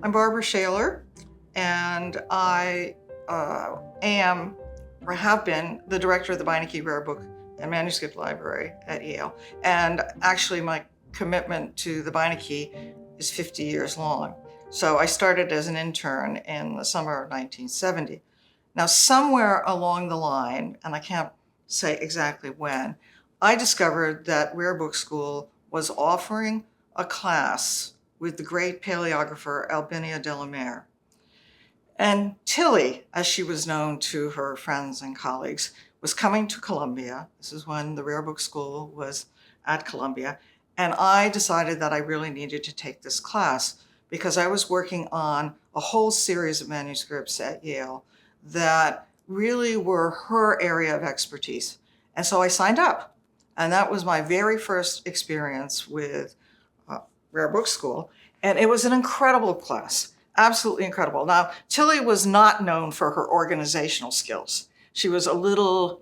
I'm Barbara Shailor, and I am, or have been, the director of the Beinecke Rare Book and Manuscript Library at Yale. And actually, my commitment to the Beinecke is 50 years long. So I started as an intern in the summer of 1970. Now, somewhere along the line, and I can't say exactly when, I discovered that Rare Book School was offering a class with the great paleographer Albinia Delamere. And Tilly, as she was known to her friends and colleagues, was coming to Columbia. This is when the Rare Book School was at Columbia. And I decided that I really needed to take this class because I was working on a whole series of manuscripts at Yale that really were her area of expertise. And so I signed up. And that was my very first experience with Rare Book School. And it was an incredible class, absolutely incredible. Now, Tilly was not known for her organizational skills. She was a little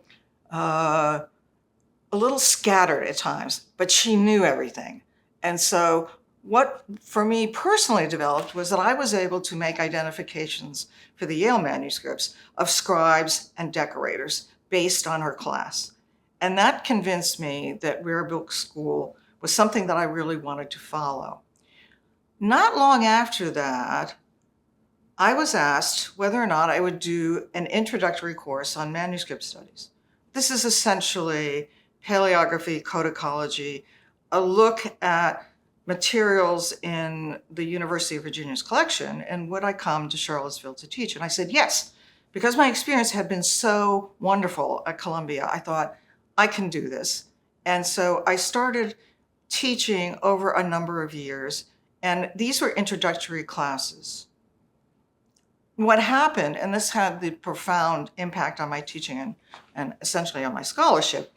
scattered at times, but she knew everything. And so what for me personally developed was that I was able to make identifications for the Yale manuscripts of scribes and decorators based on her class. And that convinced me that Rare Book School was something that I really wanted to follow. Not long after that, I was asked whether or not I would do an introductory course on manuscript studies. This is essentially paleography, codicology, a look at materials in the University of Virginia's collection, and would I come to Charlottesville to teach? And I said yes, because my experience had been so wonderful at Columbia. I thought, I can do this. And so I started teaching over a number of years, and these were introductory classes. What happened, and this had the profound impact on my teaching and essentially on my scholarship,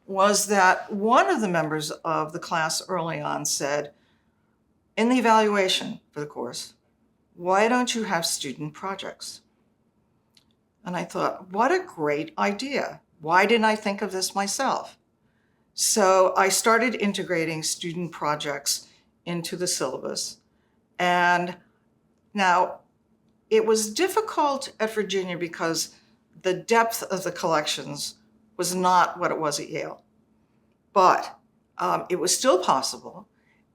was that one of the members of the class early on said, in the evaluation for the course, why don't you have student projects? And I thought, what a great idea. Why didn't I think of this myself? So I started integrating student projects into the syllabus. And now it was difficult at Virginia because the depth of the collections was not what it was at Yale. But it was still possible.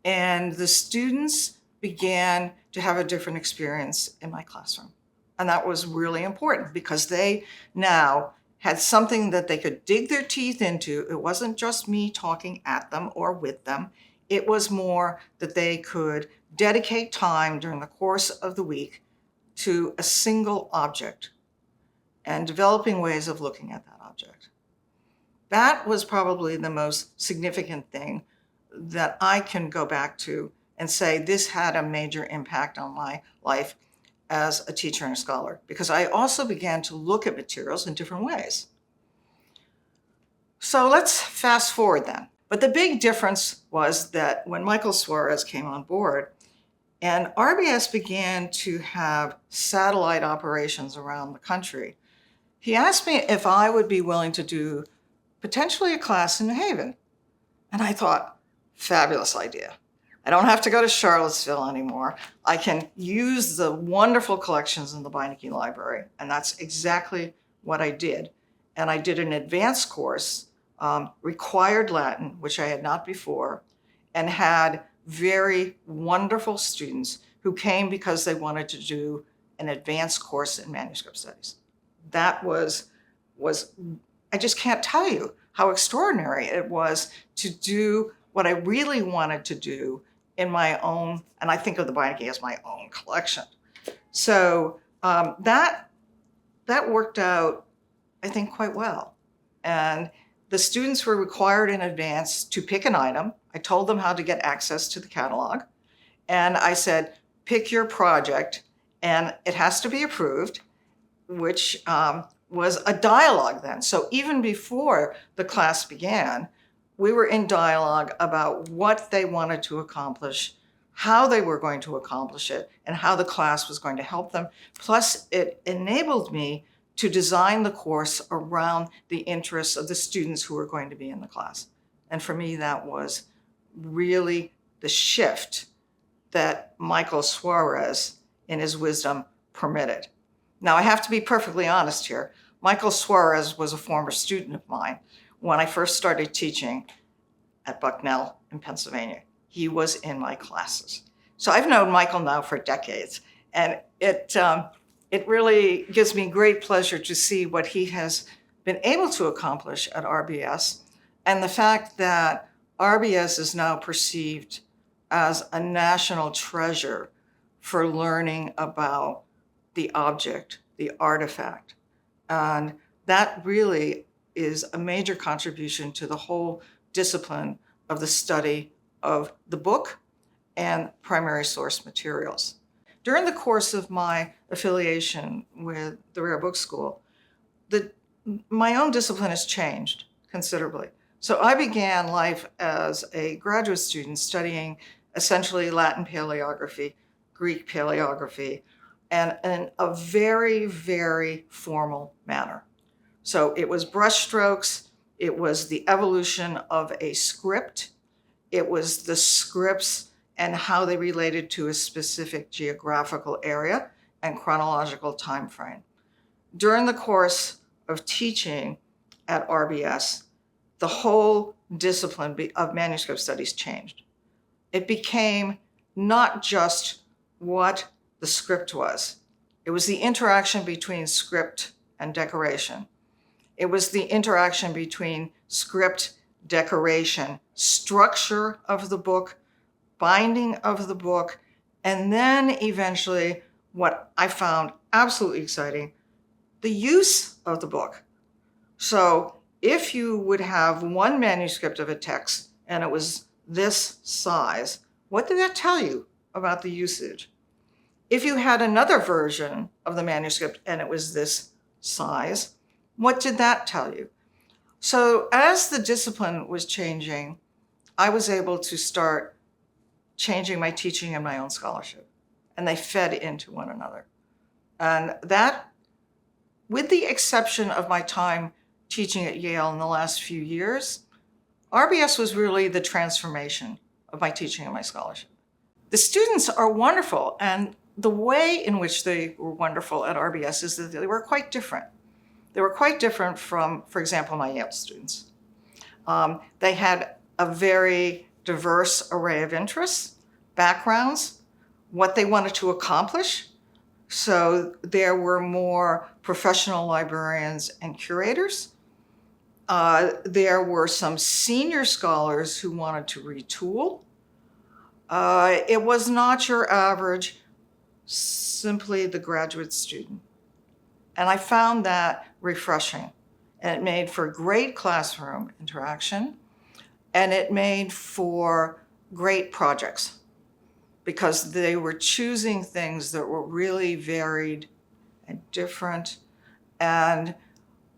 And the students began to have a different experience in my classroom. And that was really important because they now had something that they could dig their teeth into. It wasn't just me talking at them or with them. It was more that they could dedicate time during the course of the week to a single object and developing ways of looking at that object. That was probably the most significant thing that I can go back to and say this had a major impact on my life as a teacher and a scholar, because I also began to look at materials in different ways. So let's fast forward then. But the big difference was that when Michael Suarez came on board and RBS began to have satellite operations around the country, he asked me if I would be willing to do potentially a class in New Haven. And I thought, fabulous idea. I don't have to go to Charlottesville anymore. I can use the wonderful collections in the Beinecke Library. And that's exactly what I did. And I did an advanced course, required Latin, which I had not before, and had very wonderful students who came because they wanted to do an advanced course in manuscript studies. That was I just can't tell you how extraordinary it was to do what I really wanted to do in my own, and I think of the Beinecke as my own collection. So that worked out, I think, quite well. And the students were required in advance to pick an item. I told them how to get access to the catalog. And I said, pick your project, and it has to be approved, which was a dialogue then. So even before the class began, we were in dialogue about what they wanted to accomplish, how they were going to accomplish it, and how the class was going to help them. Plus, it enabled me to design the course around the interests of the students who were going to be in the class. And for me, that was really the shift that Michael Suarez in his wisdom permitted. Now, I have to be perfectly honest here. Michael Suarez was a former student of mine when I first started teaching at Bucknell in Pennsylvania. He was in my classes. So I've known Michael now for decades, and it really gives me great pleasure to see what he has been able to accomplish at RBS, and the fact that RBS is now perceived as a national treasure for learning about the object, the artifact. And that really is a major contribution to the whole discipline of the study of the book and primary source materials. During the course of my affiliation with the Rare Book School, my own discipline has changed considerably. So I began life as a graduate student studying essentially Latin paleography, Greek paleography, and in a very, very formal manner. So it was brushstrokes, it was the evolution of a script, it was the scripts and how they related to a specific geographical area and chronological time frame. During the course of teaching at RBS, the whole discipline of manuscript studies changed. It became not just what the script was. It was the interaction between script and decoration. It was the interaction between script, decoration, structure of the book, binding of the book, and then eventually what I found absolutely exciting, the use of the book. So if you would have one manuscript of a text and it was this size, what did that tell you about the usage? If you had another version of the manuscript and it was this size, what did that tell you? So as the discipline was changing, I was able to start changing my teaching and my own scholarship, and they fed into one another. And that, with the exception of my time teaching at Yale in the last few years, RBS was really the transformation of my teaching and my scholarship. The students are wonderful, and the way in which they were wonderful at RBS is that they were quite different. They were quite different from, for example, my Yale students. They had a very diverse array of interests, backgrounds, what they wanted to accomplish. So there were more professional librarians and curators. There were some senior scholars who wanted to retool. It was not your average, simply the graduate student. And I found that refreshing. And it made for great classroom interaction, and it made for great projects because they were choosing things that were really varied and different, and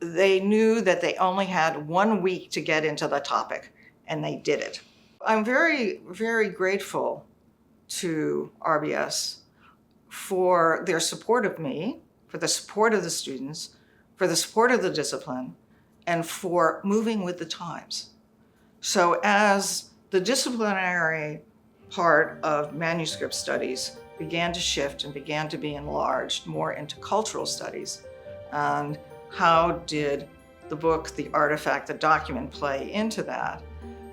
they knew that they only had 1 week to get into the topic, and they did it. I'm very, very grateful to RBS for their support of me, for the support of the students, for the support of the discipline, and for moving with the times. So as the disciplinary part of manuscript studies began to shift and began to be enlarged more into cultural studies, and how did the book, the artifact, the document play into that,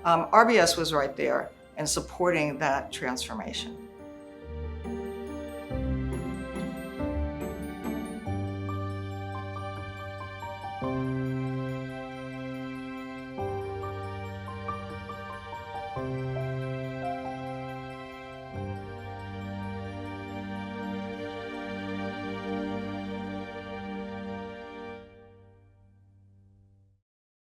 RBS was right there in supporting that transformation.